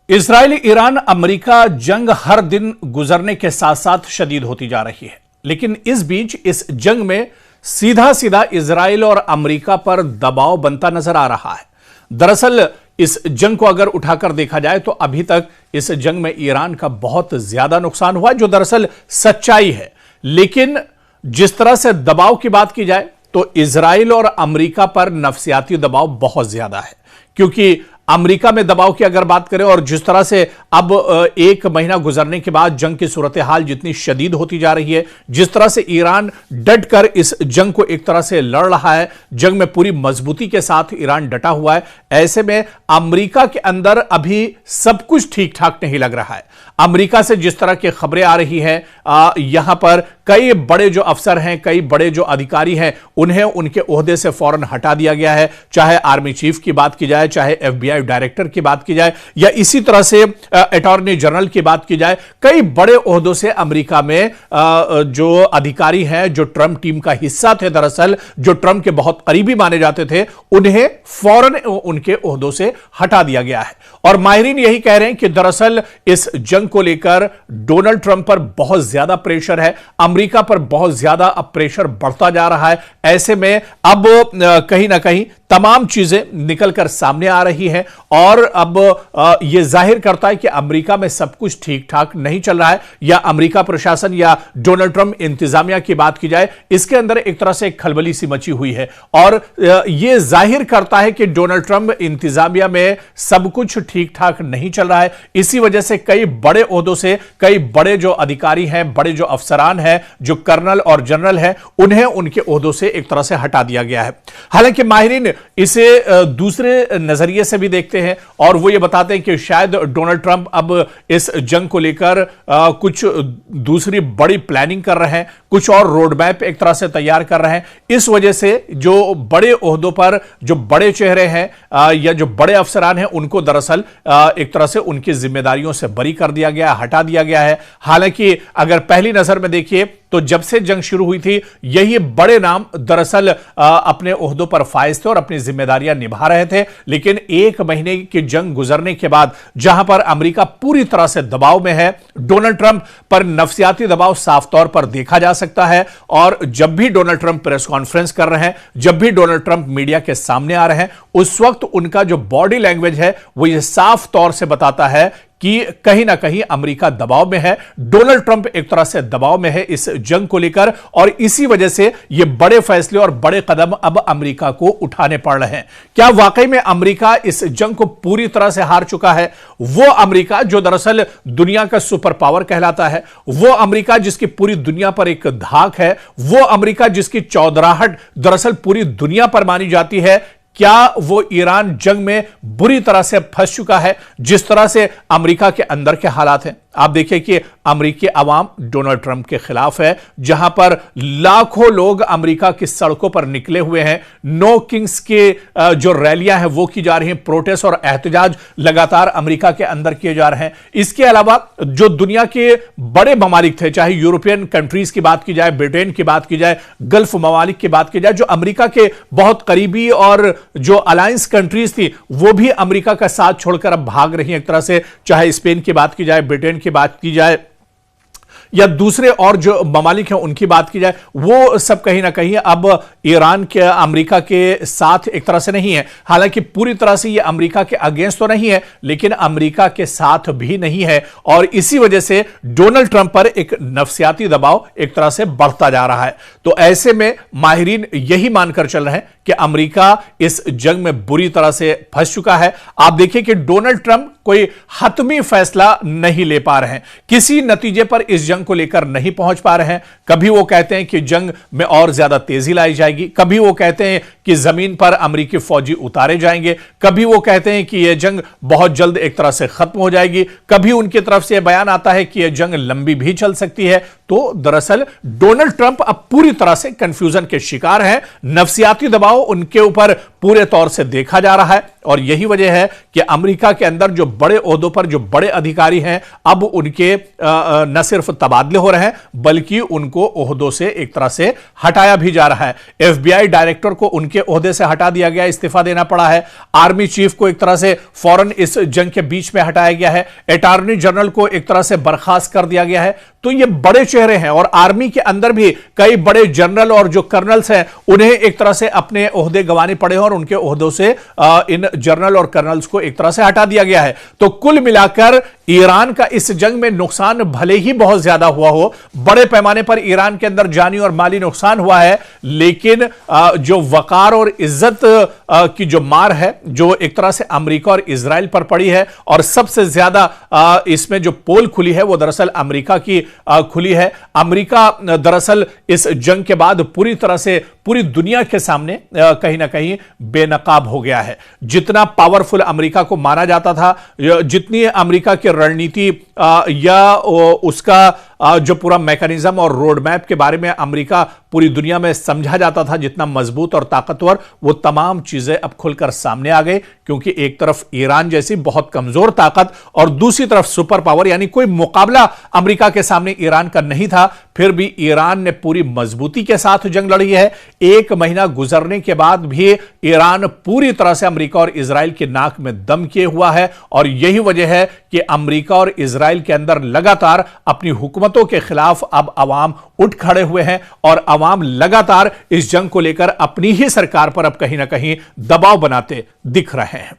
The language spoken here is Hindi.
इजराइल ईरान अमेरिका जंग हर दिन गुजरने के साथ साथ शदीद होती जा रही है, लेकिन इस बीच इस जंग में सीधा सीधा इजराइल और अमेरिका पर दबाव बनता नजर आ रहा है। दरअसल इस जंग को अगर उठाकर देखा जाए तो अभी तक इस जंग में ईरान का बहुत ज्यादा नुकसान हुआ है, जो दरअसल सच्चाई है। लेकिन जिस तरह से दबाव की बात की जाए तो इजराइल और अमेरिका पर नफसियाती दबाव बहुत ज्यादा है, क्योंकि अमेरिका में दबाव की अगर बात करें और जिस तरह से अब एक महीना गुजरने के बाद जंग की सूरत हाल जितनी शदीद होती जा रही है, जिस तरह से ईरान डटकर इस जंग को एक तरह से लड़ रहा है, जंग में पूरी मजबूती के साथ ईरान डटा हुआ है, ऐसे में अमेरिका के अंदर अभी सब कुछ ठीक ठाक नहीं लग रहा है। अमेरिका से जिस तरह की खबरें आ रही हैं, यहां पर कई बड़े जो अफसर हैं, कई बड़े जो अधिकारी हैं, उन्हें उनके ओहदे से फौरन हटा दिया गया है। चाहे आर्मी चीफ की बात की जाए, चाहे FBI डायरेक्टर की बात की जाए, या इसी तरह से अटॉर्नी जनरल की बात की जाए, कई बड़े ओहदों से अमेरिका में जो अधिकारी हैं, जो ट्रंप टीम का हिस्सा थे, दरअसल जो ट्रंप के बहुत करीबी माने जाते थे, उन्हें फौरन उनके ओहदों से हटा दिया गया है। और माहिरीन यही कह रहे हैं कि दरअसल इस जंग को लेकर डोनाल्ड ट्रंप पर बहुत ज्यादा प्रेशर है, अमेरिका पर बहुत ज्यादा अब प्रेशर बढ़ता जा रहा है। ऐसे में अब कहीं ना कहीं तमाम चीजें निकलकर सामने आ रही हैं और अब यह जाहिर करता है कि अमेरिका में सब कुछ ठीक ठाक नहीं चल रहा है, या अमेरिका प्रशासन या डोनाल्ड ट्रंप इंतजामिया की बात की जाए, इसके अंदर एक तरह से एक खलबली सी मची हुई है। और यह जाहिर करता है कि डोनाल्ड ट्रंप इंतजामिया में सब कुछ ठीक ठाक नहीं चल रहा है। इसी वजह से कई बड़े ओहदों से कई बड़े जो अधिकारी हैं, बड़े जो अफसरान हैं, जो कर्नल और जनरल हैं, उन्हें उनके ओहदों से एक तरह से हटा दिया गया है। हालांकि माहिरीन इसे दूसरे नजरिए से भी देखते हैं और वो ये बताते हैं कि शायद डोनाल्ड ट्रंप अब इस जंग को लेकर कुछ दूसरी बड़ी प्लानिंग कर रहे हैं, कुछ और रोड मैप एक तरह से तैयार कर रहे हैं। इस वजह से जो बड़े ओहदों पर जो बड़े चेहरे हैं या जो बड़े अफसरान हैं, उनको दरअसल एक तरह से उनकी जिम्मेदारियों से बरी कर दिया गया, हटा दिया गया है। हालांकि अगर पहली नजर में देखिए तो जब से जंग शुरू हुई थी, यही बड़े नाम दरअसल अपने ओहदों पर फाइज थे और अपनी जिम्मेदारियां निभा रहे थे। लेकिन एक महीने की जंग गुजरने के बाद जहां पर अमेरिका पूरी तरह से दबाव में है, डोनाल्ड ट्रंप पर नफसियाती दबाव साफ तौर पर देखा जा सकता है। और जब भी डोनाल्ड ट्रंप प्रेस कॉन्फ्रेंस कर रहे हैं, जब भी डोनाल्ड ट्रंप मीडिया के सामने आ रहे हैं, उस वक्त उनका जो बॉडी लैंग्वेज है वो ये साफ तौर से बताता है कि कहीं ना कहीं अमेरिका दबाव में है, डोनाल्ड ट्रंप एक तरह से दबाव में है इस जंग को लेकर, और इसी वजह से ये बड़े फैसले और बड़े कदम अब अमेरिका को उठाने पड़ रहे हैं। क्या वाकई में अमेरिका इस जंग को पूरी तरह से हार चुका है? वो अमेरिका जो दरअसल दुनिया का सुपर पावर कहलाता है, वो अमेरिका जिसकी पूरी दुनिया पर एक धाक है, वो अमेरिका जिसकी चौधराहट दरअसल पूरी दुनिया पर मानी जाती है, क्या वो ईरान जंग में बुरी तरह से फंस चुका है जिस तरह से अमेरिका के अंदर के हालात हैं? आप देखिए कि अमेरिकी अवाम डोनाल्ड ट्रंप के खिलाफ है, जहां पर लाखों लोग अमेरिका की सड़कों पर निकले हुए हैं। नो किंग्स के जो रैलियां हैं वो की जा रही हैं, प्रोटेस्ट और एहतजाज लगातार अमेरिका के अंदर किए जा रहे हैं। इसके अलावा जो दुनिया के बड़े ममालिक थे, चाहे यूरोपियन कंट्रीज की बात की जाए, ब्रिटेन की बात की जाए, गल्फ ममालिक की बात की जाए, जो अमेरिका के बहुत करीबी और जो अलायंस कंट्रीज थी, वो भी अमेरिका का साथ छोड़कर अब भाग रही हैं एक तरह से। चाहे स्पेन की बात की जाए, ब्रिटेन की बात की जाए, या दूसरे और जो ममालिक हैं उनकी बात की जाए, वो सब कहीं ना कहीं अब ईरान के अमेरिका के साथ एक तरह से नहीं है। हालांकि पूरी तरह से ये अमेरिका के अगेंस्ट तो नहीं है, लेकिन अमेरिका के साथ भी नहीं है, और इसी वजह से डोनाल्ड ट्रंप पर एक नफसियाती दबाव एक तरह से बढ़ता जा रहा है। तो ऐसे में माहिरीन यही मानकर चल रहे हैं कि अमेरिका इस जंग में बुरी तरह से फंस चुका है। आप देखिए कि डोनाल्ड ट्रंप कोई हतमी फैसला नहीं ले पा रहे हैं, किसी नतीजे पर इस जंग को लेकर नहीं पहुंच पा रहे हैं। कभी वो कहते हैं कि जंग में और ज्यादा तेजी लाई जाएगी, कभी वो कहते हैं कि जमीन पर अमेरिकी फौजी उतारे जाएंगे, कभी वो कहते हैं कि यह जंग बहुत जल्द एक तरह से खत्म हो जाएगी, कभी उनकी तरफ से यह बयान आता है कि यह जंग लंबी भी चल सकती है। तो दरअसल डोनाल्ड ट्रंप अब पूरी तरह से कंफ्यूजन के शिकार हैं, नफसियाती दबाव उनके ऊपर पूरे तौर से देखा जा रहा है, और यही वजह है कि अमेरिका के अंदर जो बड़े ओहदों पर जो बड़े अधिकारी हैं, अब उनके न सिर्फ तबादले हो रहे हैं, बल्कि उनको ओहदों से एक तरह से हटाया भी जा रहा है। एफबीआई डायरेक्टर को उनके ओहदे से हटा दिया गया, इस्तीफा देना पड़ा है। आर्मी चीफ को एक तरह से फौरन इस जंग के बीच में हटाया गया है। अटॉर्नी जनरल को एक तरह से बर्खास्त कर दिया गया है। तो ये बड़े चेहरे हैं और आर्मी के अंदर भी कई बड़े जनरल और जो कर्नल्स हैं उन्हें एक तरह से अपने ओहदे गंवाने पड़े हैं और उनके ओहदों से इन जनरल और कर्नल्स को एक तरह से हटा दिया गया है। तो कुल मिलाकर ईरान का इस जंग में नुकसान भले ही बहुत ज्यादा हुआ हो, बड़े पैमाने पर ईरान के अंदर जानी और माली नुकसान हुआ है, लेकिन जो वकार और इज्जत की जो मार है जो एक तरह से अमेरिका और इजराइल पर पड़ी है, और सबसे ज्यादा इसमें जो पोल खुली है वो दरअसल अमेरिका की खुली है। अमेरिका दरअसल इस जंग के बाद पूरी तरह से पूरी दुनिया के सामने कहीं ना कहीं बेनकाब हो गया है। जितना पावरफुल अमेरिका को माना जाता था, जितनी अमेरिका की रणनीति या उसका जो पूरा मैकेनिज्म और रोड मैप के बारे में अमेरिका पूरी दुनिया में समझा जाता था, जितना मजबूत और ताकतवर, वो तमाम चीजें अब खुलकर सामने आ गई। क्योंकि एक तरफ ईरान जैसी बहुत कमजोर ताकत और दूसरी तरफ सुपर पावर, यानी कोई मुकाबला अमेरिका के सामने ईरान का नहीं था, फिर भी ईरान ने पूरी मजबूती के साथ जंग लड़ी है। एक महीना गुजरने के बाद भी ईरान पूरी तरह से अमेरिका और इजराइल की नाक में दम किए हुआ है, और यही वजह है कि अमेरिका और इजराइल के अंदर लगातार अपनी हुकूमतों के खिलाफ अब अवाम उठ खड़े हुए हैं, और अवाम लगातार इस जंग को लेकर अपनी ही सरकार पर अब कहीं ना कहीं दबाव बनाते दिख रहे हैं।